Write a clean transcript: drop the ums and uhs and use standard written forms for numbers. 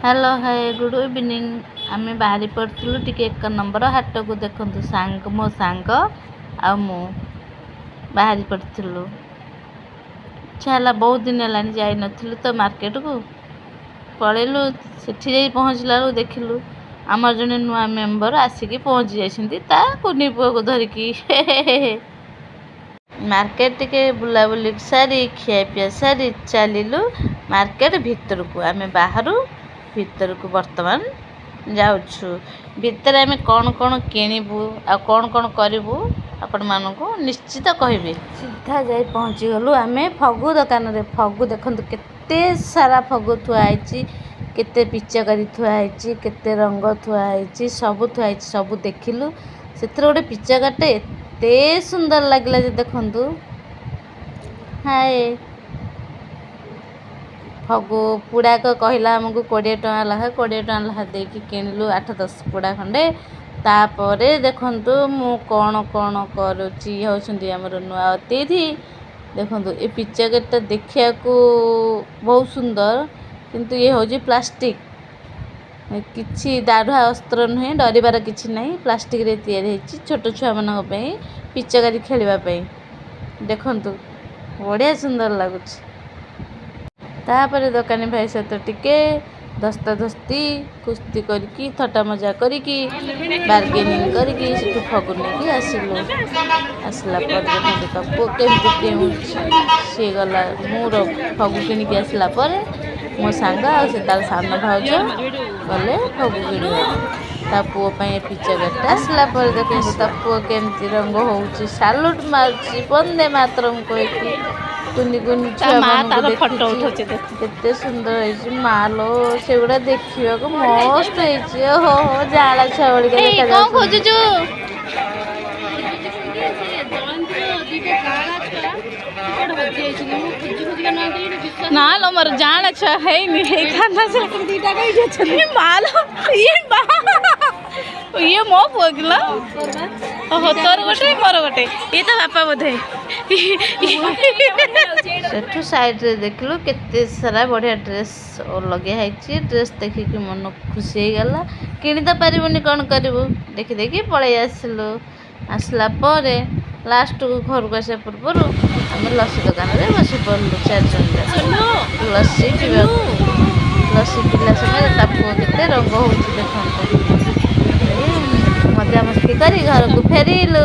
Hello hi good evening. आम बाहरी पड़ू टी 1 नंबर हाट को देखु सांग मो सांग आ मु बाहरी पड़ू। इच्छा है बहुत दिन है जाई नथिलु तो मार्केट को पलैलु से पहुँचला देखिलु आमर जड़े नुआ मेम्बर आसिकी पहुँची जाइछन्ती ता कुनी पुआ को धरिकी मार्केट टिके बुलाबुली सारी खिया पिया सारी चलिलु मार्केट भीतर को आम बाहर भीतर को वर्तमान जाऊँ भीतर आम कौन कौन किणबू आ कौन कौन करूँ आपण मानू निश्चित कहबी। सीधा जाई पहुँची गलु आम फगु दुकान रे फगु देखु केते सारा फगु थुआई केते पिचकारी थुआई केते रंग थुआई सब थुआई सब देखिलु से गोटे पिचकारटे एते सुंदर लगला जे देखंतु हाय फगु पुड़ाक कहला आमको 20 टଙ୍କା लहा 20 टଙ୍କା लहा देकी किणलु 8-10 पुड़ा खंडे तापरे देखंतु मु कौन कौन करुची होउछंती हमर नुआ अतिथि देखंतु ए पिचकारटा देखिया को बहुत सुंदर किंतु ये होजी प्लास्टिक किछि दाढ़ा अस्त्र नुहे डरिबार किछि नहीं प्लास्टिक रे तैयारी हेछि छोट छुआ मानक पई पिचकारी खेलिबा पई देखंतु बढ़िया सुंदर लागुछि। तापरे दुकानी भाई सहित टिके धस्ता धस्ती कुस्ती करकी थटा मजा करकी बार्गेनिंग करकी सेठू फगु नहीं आसिलु आसला पर केमती सी गला मोर फगु किणिकी आसला पर मो सांग से तार सान भाउज गले फगु किणवा ता पुओ पिचकारटा आसला पर देखे ता पुओ केमती रंग होउची सालुट मारुची वंदे मातरम कहकी कुनी कुनी फोटो उठे केते सुंदर है मालो से गुड़ा देखा को मस्त है हो जाला छुआ बड़ी देखा खोजु ना लो मोर जान छुआ है मालो ये मो पुआ किलो ओहो तोर गोटे मोर गोटे ये तो बापा बोधे सेठू साइड रे देखलु केते सारा बढ़िया ड्रेस लगे है ड्रेस देखिक मन खुशी हो गला किणी तो पारिबनी कौन करू देखी देखी पलि आसलु आसला पर लास्ट को घर को आसा पूर्व आम लस्सी दुकान रे बसी पड़लु 4 जन लस्सी पीवा लस्सी पिला समय तापो केते रंग हो देखते मजा मस्ती करी घर को फेरिलु।